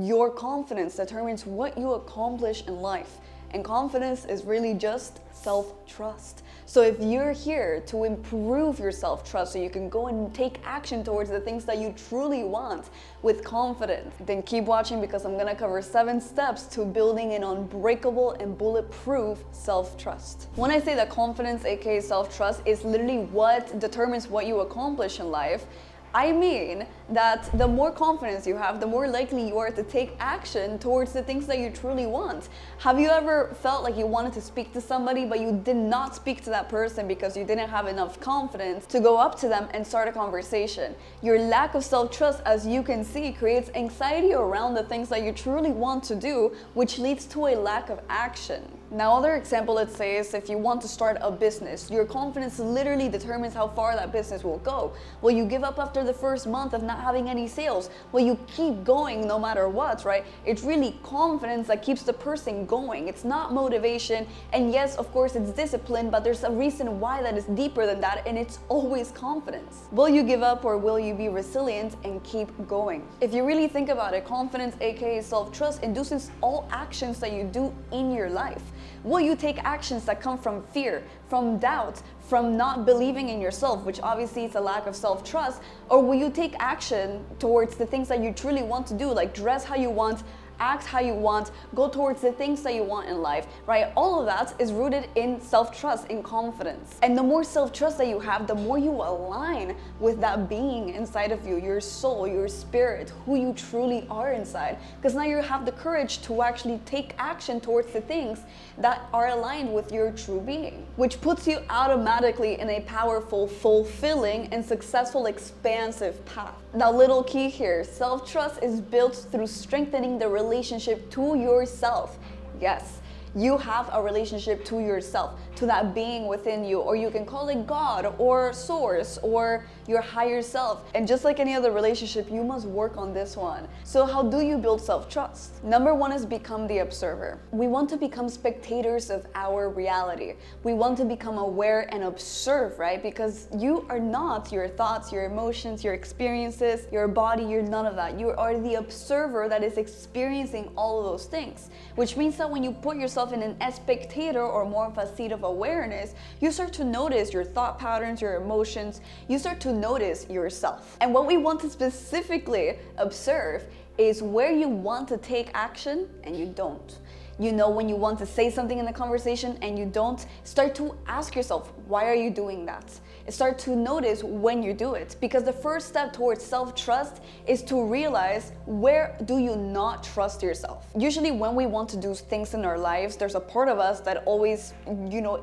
Your confidence determines what you accomplish in life. And confidence is really just self-trust. So if you're here to improve your self-trust so you can go and take action towards the things that you truly want with confidence, then keep watching because I'm gonna cover 7 steps to building an unbreakable and bulletproof self-trust. When I say that confidence, aka self-trust, is literally what determines what you accomplish in life, I mean that the more confidence you have, the more likely you are to take action towards the things that you truly want. Have you ever felt like you wanted to speak to somebody, but you did not speak to that person because you didn't have enough confidence to go up to them and start a conversation? Your lack of self-trust, as you can see, creates anxiety around the things that you truly want to do, which leads to a lack of action. Now, other example, let's say, is if you want to start a business, your confidence literally determines how far that business will go. Will you give up after the first month of not having any sales? Will you keep going no matter what, right? It's really confidence that keeps the person going. It's not motivation. And yes, of course, it's discipline, but there's a reason why that is deeper than that, and it's always confidence. Will you give up or will you be resilient and keep going? If you really think about it, confidence, aka self-trust, induces all actions that you do in your life. Will you take actions that come from fear, from doubt, from not believing in yourself, which obviously is a lack of self-trust, or will you take action towards the things that you truly want to do, like dress how you want, act how you want, go towards the things that you want in life, right? All of that is rooted in self-trust, in confidence. And the more self-trust that you have, the more you align with that being inside of you, your soul, your spirit, who you truly are inside. Because now you have the courage to actually take action towards the things that are aligned with your true being, which puts you automatically in a powerful, fulfilling, and successful expansive path. Now, little key here, self-trust is built through strengthening the relationship to yourself. Yes, you have a relationship to yourself, to that being within you, or you can call it God or source or your higher self. And just like any other relationship, you must work on this one. So how do you build self-trust? Number 1 is become the observer. We want to become spectators of our reality. We want to become aware and observe, right? Because you are not your thoughts, your emotions, your experiences, your body, you're none of that. You are the observer that is experiencing all of those things, which means that when you put yourself in an spectator or more of a seat of awareness, you start to notice your thought patterns, your emotions, you start to notice yourself. And what we want to specifically observe is where you want to take action and you don't. You know, when you want to say something in the conversation and you don't, start to ask yourself, why are you doing that? Start to notice when you do it, because the first step towards self-trust is to realize, where do you not trust yourself? Usually when we want to do things in our lives, there's a part of us that always,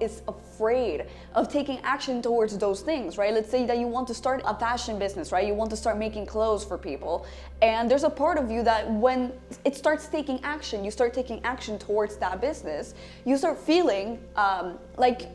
is afraid of taking action towards those things, right? Let's say that you want to start a fashion business, right? You want to start making clothes for people. And there's a part of you that when it starts taking action, you start taking action towards that business, you start feeling like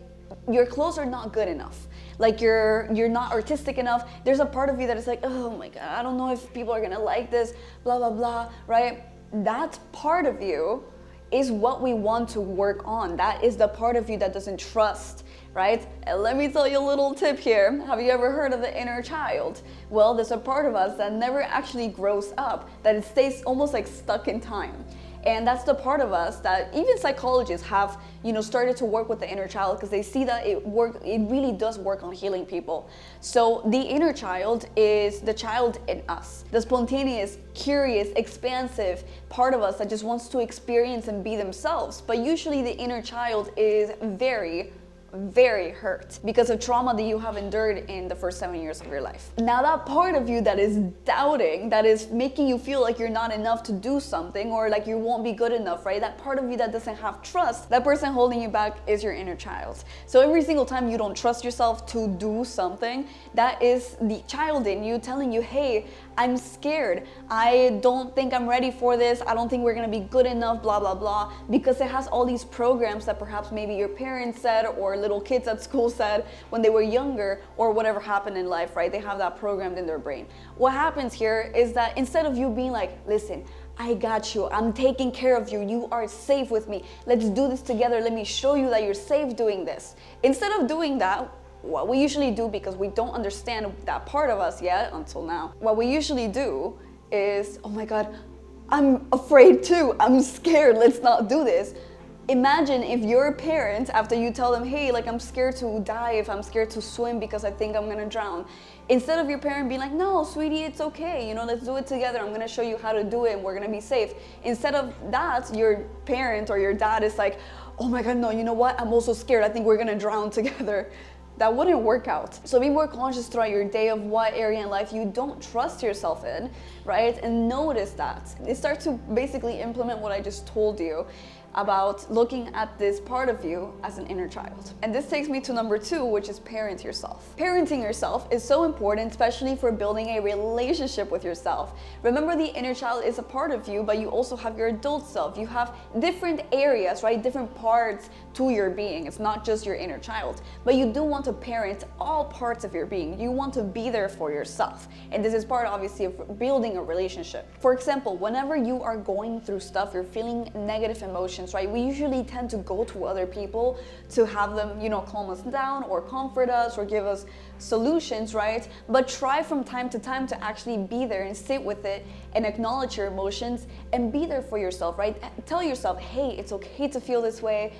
your clothes are not good enough. Like you're not artistic enough. There's a part of you that is like, oh my God, I don't know if people are gonna like this, blah, blah, blah, right? That part of you is what we want to work on. That is the part of you that doesn't trust, right? And let me tell you a little tip here. Have you ever heard of the inner child? Well, there's a part of us that never actually grows up, that it stays almost like stuck in time. And that's the part of us that even psychologists have, started to work with the inner child, because they see that it really does work on healing people. So the inner child is the child in us, the spontaneous, curious, expansive part of us that just wants to experience and be themselves. But usually the inner child is very hurt because of trauma that you have endured in the first 7 years of your life. Now that part of you that is doubting, that is making you feel like you're not enough to do something, or like you won't be good enough, right? That part of you that doesn't have trust, that person holding you back is your inner child. So every single time you don't trust yourself to do something, that is the child in you telling you, hey, I'm scared. I don't think I'm ready for this. I don't think we're gonna be good enough, blah, blah, blah, because it has all these programs that perhaps maybe your parents said or little kids at school said when they were younger, or whatever happened in life, right? They have that programmed in their brain. What happens here is that instead of you being like, listen, I got you, I'm taking care of you, you are safe with me, let's do this together, let me show you that you're safe doing this. Instead of doing that, what we usually do, because we don't understand that part of us yet until now, what we usually do is, oh my God, I'm afraid too. I'm scared. Let's not do this. Imagine if your parent, after you tell them, hey, like I'm scared to dive, I'm scared to swim because I think I'm gonna drown. Instead of your parent being like, no, sweetie, it's okay. You know, let's do it together. I'm gonna show you how to do it and we're gonna be safe. Instead of that, your parent or your dad is like, oh my God, no, you know what? I'm also scared. I think we're gonna drown together. That wouldn't work out. So be more conscious throughout your day of what area in life you don't trust yourself in, right? And notice that. And start to basically implement what I just told you about looking at this part of you as an inner child. And this takes me to number 2, which is parent yourself. Parenting yourself is so important, especially for building a relationship with yourself. Remember, the inner child is a part of you, but you also have your adult self. You have different areas, right? Different parts to your being. It's not just your inner child, but you do want to parent all parts of your being. You want to be there for yourself. And this is part, obviously, of building a relationship. For example, whenever you are going through stuff, you're feeling negative emotions, right? We usually tend to go to other people to have them, you know, calm us down or comfort us or give us solutions, right? But try from time to time to actually be there and sit with it and acknowledge your emotions and be there for yourself, right? Tell yourself, hey, it's okay to feel this way.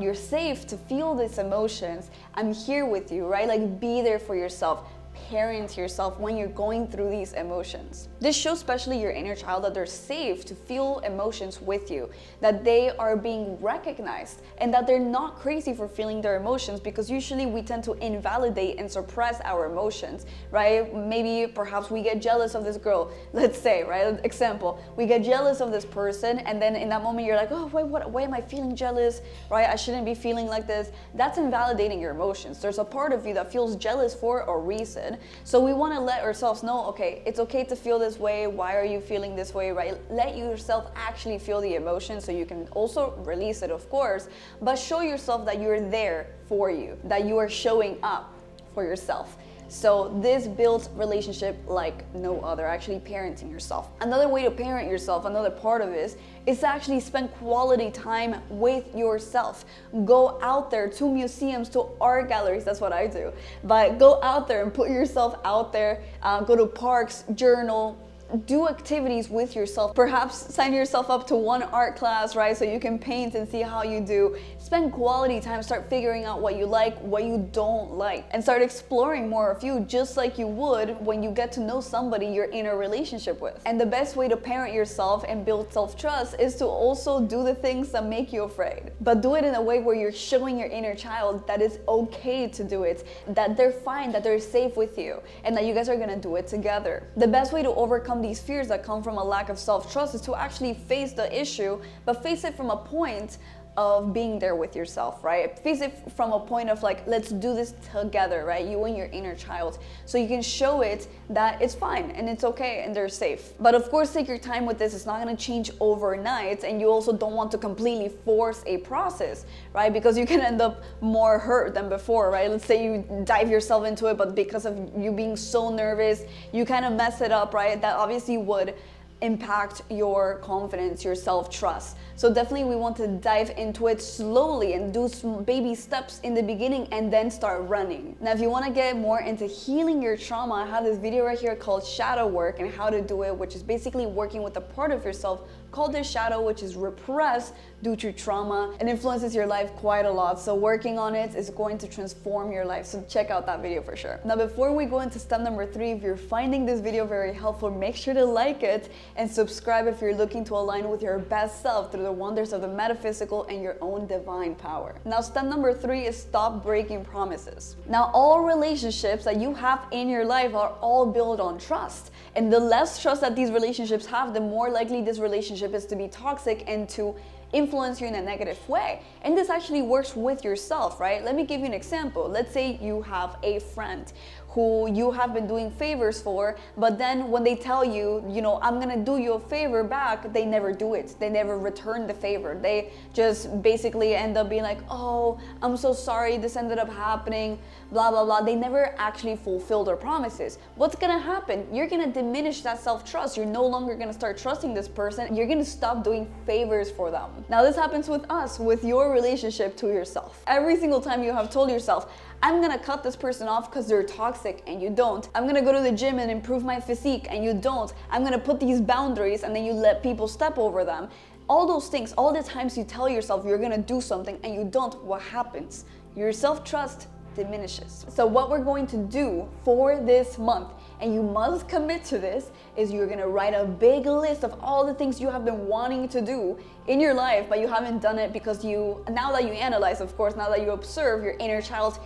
You're safe to feel these emotions. I'm here with you, right? Like, be there for yourself. Parent yourself when you're going through these emotions. This shows especially your inner child that they're safe to feel emotions with you, that they are being recognized, and that they're not crazy for feeling their emotions, because usually we tend to invalidate and suppress our emotions, right? Maybe perhaps we get jealous of this girl, let's say, right? Example, we get jealous of this person, and then in that moment you're like, oh, why am I feeling jealous, right? I shouldn't be feeling like this. That's invalidating your emotions. There's a part of you that feels jealous for a reason. So we want to let ourselves know, okay, it's okay to feel this way. Why are you feeling this way, right? Let yourself actually feel the emotion so you can also release it, of course, but show yourself that you're there for you, that you are showing up for yourself. So this builds relationship like no other, actually parenting yourself. Another way to parent yourself, another part of this, is to actually spend quality time with yourself. Go out there to museums, to art galleries, that's what I do. But go out there and put yourself out there, go to parks, journal, do activities with yourself. Perhaps sign yourself up to one art class, right? So you can paint and see how you do. Spend quality time, start figuring out what you like, what you don't like, and start exploring more of you, just like you would when you get to know somebody you're in a relationship with. And the best way to parent yourself and build self-trust is to also do the things that make you afraid, but do it in a way where you're showing your inner child that it's okay to do it, that they're fine, that they're safe with you, and that you guys are gonna do it together. The best way to overcome these fears that come from a lack of self-trust is to actually face the issue, but face it from a point of being there with yourself, right? Face it from a point of like, let's do this together, right? You and your inner child. So you can show it that it's fine and it's okay and they're safe. But of course, take your time with this. It's not gonna change overnight, and you also don't want to completely force a process, right? Because you can end up more hurt than before, right? Let's say you dive yourself into it, but because of you being so nervous, you kind of mess it up, right? That obviously would impact your confidence, your self-trust. So definitely we want to dive into it slowly and do some baby steps in the beginning and then start running. Now, if you want to get more into healing your trauma, I have this video right here called Shadow Work and how to do it, which is basically working with a part of yourself called the shadow, which is repressed due to trauma and influences your life quite a lot. So working on it is going to transform your life. So check out that video for sure. Now, before we go into step number 3, if you're finding this video very helpful, make sure to like it and subscribe if you're looking to align with your best self through the wonders of the metaphysical and your own divine power. Now, step number 3 is stop breaking promises. Now, all relationships that you have in your life are all built on trust. And the less trust that these relationships have, the more likely this relationship is to be toxic and to influence you in a negative way. And this actually works with yourself, right? Let me give you an example. Let's say you have a friend who you have been doing favors for, but then when they tell you, you know, I'm gonna do you a favor back, they never do it. They never return the favor. They just basically end up being like, oh, I'm so sorry, this ended up happening, blah, blah, blah. They never actually fulfill their promises. What's gonna happen? You're gonna diminish that self-trust. You're no longer gonna start trusting this person. You're gonna stop doing favors for them. Now this happens with us, with your relationship to yourself. Every single time you have told yourself, I'm gonna cut this person off because they're toxic, and you don't. I'm gonna go to the gym and improve my physique, and you don't. I'm gonna put these boundaries, and then you let people step over them. All those things, all the times you tell yourself you're gonna do something and you don't, what happens? Your self-trust diminishes. So what we're going to do for this month, and you must commit to this, is you're gonna write a big list of all the things you have been wanting to do in your life, but you haven't done it because now that you analyze, of course, now that you observe your inner child,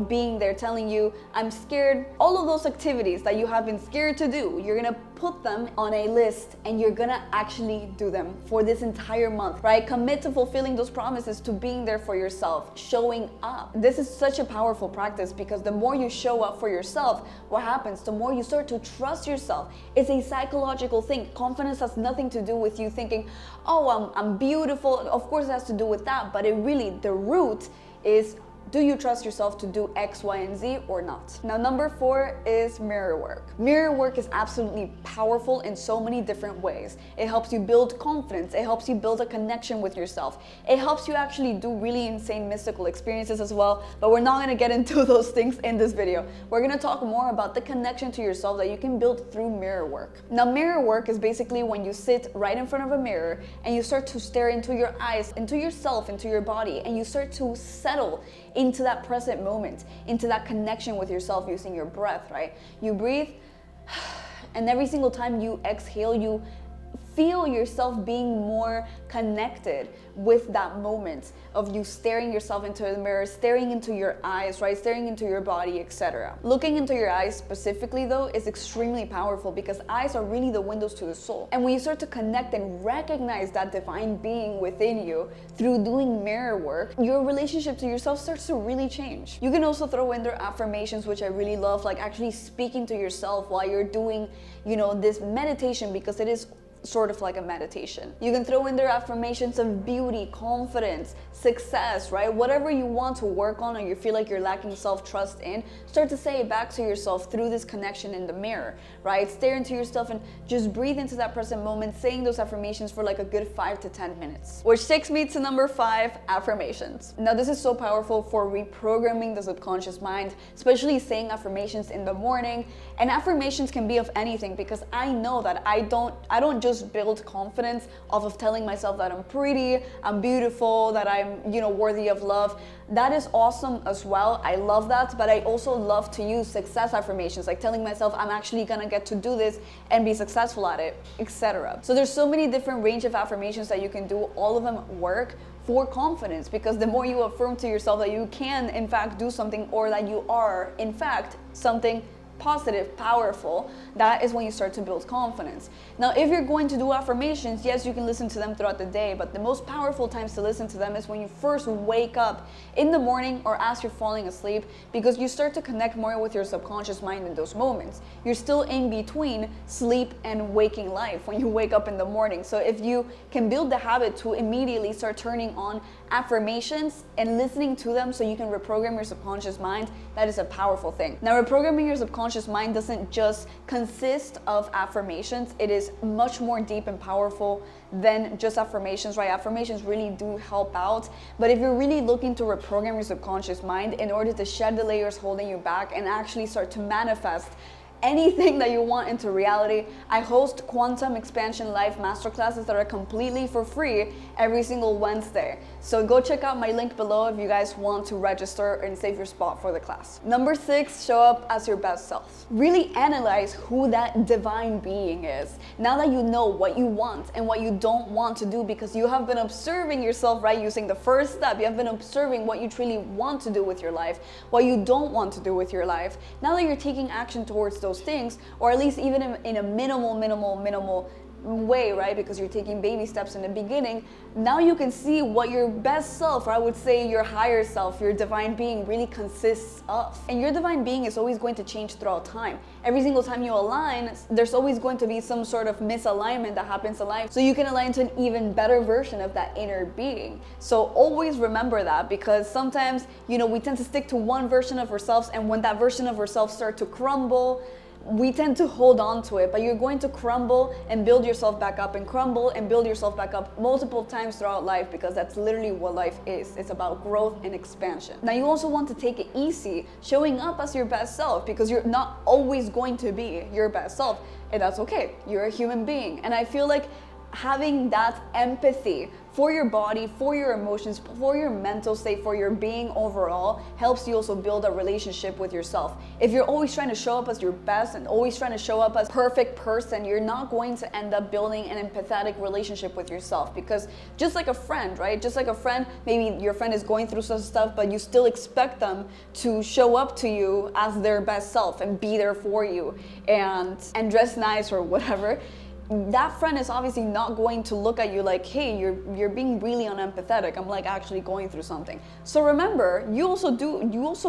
being there telling you, I'm scared, all of those activities that you have been scared to do, you're gonna put them on a list and you're gonna actually do them for this entire month, right? Commit to fulfilling those promises, to being there for yourself, showing up. This is such a powerful practice because the more you show up for yourself, what happens? The more you start to trust yourself. It's a psychological thing. Confidence has nothing to do with you thinking, oh, I'm beautiful. Of course it has to do with that, but the root is, do you trust yourself to do X, Y, and Z or not? Now, number 4 is mirror work. Mirror work is absolutely powerful in so many different ways. It helps you build confidence. It helps you build a connection with yourself. It helps you actually do really insane mystical experiences as well, but we're not gonna get into those things in this video. We're gonna talk more about the connection to yourself that you can build through mirror work. Now, mirror work is basically when you sit right in front of a mirror and you start to stare into your eyes, into yourself, into your body, and you start to settle into that present moment, into that connection with yourself using your breath, right? You breathe, and every single time you exhale, you feel yourself being more connected with that moment of you staring yourself into the mirror, staring into your eyes, right? Staring into your body, etc. Looking into your eyes specifically though is extremely powerful because eyes are really the windows to the soul. And when you start to connect and recognize that divine being within you through doing mirror work, your relationship to yourself starts to really change. You can also throw in their affirmations, which I really love, like actually speaking to yourself while you're doing, this meditation, because it is sort of like a meditation. You can throw in their affirmations of beauty, confidence, success, right? Whatever you want to work on or you feel like you're lacking self-trust in, start to say it back to yourself through this connection in the mirror, right? Stare into yourself and just breathe into that present moment, saying those affirmations for like a good 5 to 10 minutes. Which takes me to number 5, affirmations. Now this is so powerful for reprogramming the subconscious mind, especially saying affirmations in the morning. And affirmations can be of anything, because I know that I don't just build confidence off of telling myself that I'm pretty, I'm beautiful, that I'm, worthy of love. That is awesome as well. I love that, but I also love to use success affirmations, like telling myself I'm actually gonna get to do this and be successful at it, etc. So there's so many different range of affirmations that you can do. All of them work for confidence, because the more you affirm to yourself that you can in fact do something, or that you are in fact something positive, powerful, that is when you start to build confidence. Now, if you're going to do affirmations, yes, you can listen to them throughout the day, but the most powerful times to listen to them is when you first wake up in the morning or as you're falling asleep, because you start to connect more with your subconscious mind in those moments. You're still in between sleep and waking life when you wake up in the morning. So if you can build the habit to immediately start turning on affirmations and listening to them so you can reprogram your subconscious mind, that is a powerful thing. Now, reprogramming your subconscious mind doesn't just consist of affirmations. It is much more deep and powerful than just affirmations, right? Affirmations really do help out, but if you're really looking to reprogram your subconscious mind in order to shed the layers holding you back and actually start to manifest anything that you want into reality, I host Quantum Expansion Live Masterclasses that are completely for free every single Wednesday. So go check out my link below if you guys want to register and save your spot for the class. Number 6, show up as your best self. Really analyze who that divine being is. Now that you know what you want and what you don't want to do, because you have been observing yourself, right? Using the first step, you have been observing what you truly want to do with your life, what you don't want to do with your life. Now that you're taking action towards those things, or at least even in a minimal way, right? Because you're taking baby steps in the beginning. Now you can see what your best self, or I would say your higher self, your divine being really consists of. And your divine being is always going to change throughout time. Every single time you align, there's always going to be some sort of misalignment that happens in life, so you can align to an even better version of that inner being. So always remember that, because sometimes, we tend to stick to one version of ourselves, and when that version of ourselves starts to crumble, we tend to hold on to it, but you're going to crumble and build yourself back up, and crumble and build yourself back up multiple times throughout life, because that's literally what life is. It's about growth and expansion. Now, you also want to take it easy showing up as your best self, because you're not always going to be your best self, and that's okay. You're a human being. And I feel like having that empathy for your body, for your emotions, for your mental state, for your being overall, helps you also build a relationship with yourself. If you're always trying to show up as your best and always trying to show up as a perfect person, you're not going to end up building an empathetic relationship with yourself. Because just like a friend, right? Just like a friend, maybe your friend is going through some stuff, but you still expect them to show up to you as their best self and be there for you and dress nice or whatever. That friend is obviously not going to look at you like, hey, you're being really unempathetic. I'm like actually going through something. So remember, you also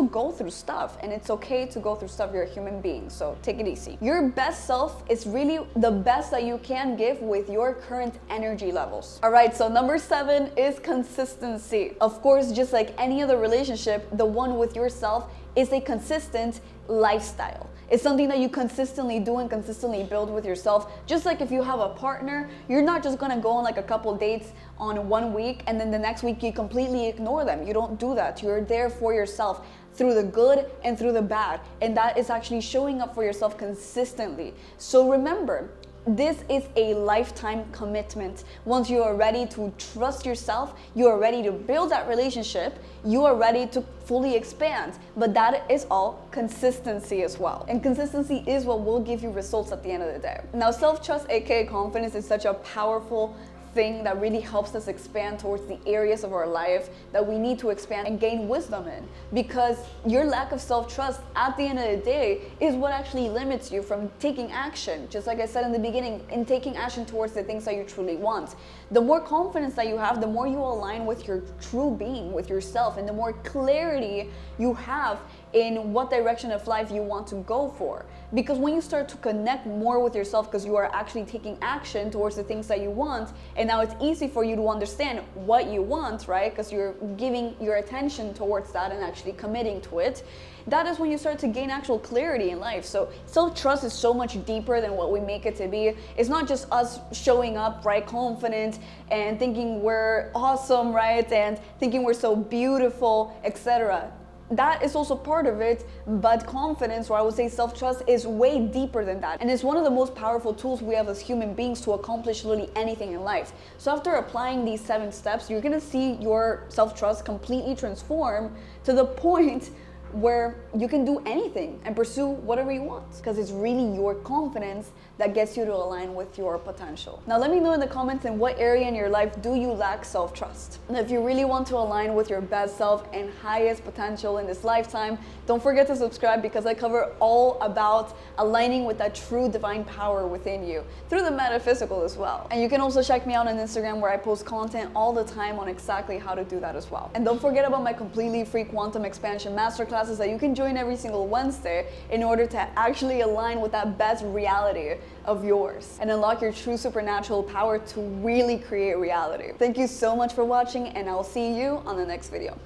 go through stuff, and it's okay to go through stuff. You're a human being, so take it easy. Your best self is really the best that you can give with your current energy levels. All right, so number 7 is consistency. Of course, just like any other relationship, the one with yourself is a consistent lifestyle. It's something that you consistently do and consistently build with yourself. Just like if you have a partner, you're not just gonna go on like a couple dates on one week and then the next week you completely ignore them. You don't do that. You're there for yourself through the good and through the bad. And that is actually showing up for yourself consistently. So remember, this is a lifetime commitment. Once you are ready to trust yourself, you are ready to build that relationship, you are ready to fully expand. But that is all consistency as well. And consistency is what will give you results at the end of the day. Now, self-trust, aka confidence, is such a powerful thing that really helps us expand towards the areas of our life that we need to expand and gain wisdom in. Because your lack of self-trust at the end of the day is what actually limits you from taking action, just like I said in the beginning, in taking action towards the things that you truly want. The more confidence that you have, the more you align with your true being, with yourself, and the more clarity you have in what direction of life you want to go for. Because when you start to connect more with yourself, because you are actually taking action towards the things that you want, and now it's easy for you to understand what you want, right? Because you're giving your attention towards that and actually committing to it. That is when you start to gain actual clarity in life. So self-trust is so much deeper than what we make it to be. It's not just us showing up, right, confident and thinking we're awesome, right, and thinking we're so beautiful, etc. That is also part of it, but confidence, or I would say self-trust, is way deeper than that. And it's one of the most powerful tools we have as human beings to accomplish literally anything in life. So after applying these 7 steps, you're gonna see your self-trust completely transform to the point where you can do anything and pursue whatever you want, because it's really your confidence that gets you to align with your potential. Now let me know in the comments, in what area in your life do you lack self-trust? And if you really want to align with your best self and highest potential in this lifetime, don't forget to subscribe, because I cover all about aligning with that true divine power within you through the metaphysical as well. And you can also check me out on Instagram, where I post content all the time on exactly how to do that as well. And don't forget about my completely free Quantum Expansion Masterclass that you can join every single Wednesday in order to actually align with that best reality of yours and unlock your true supernatural power to really create reality. Thank you so much for watching, and I'll see you on the next video.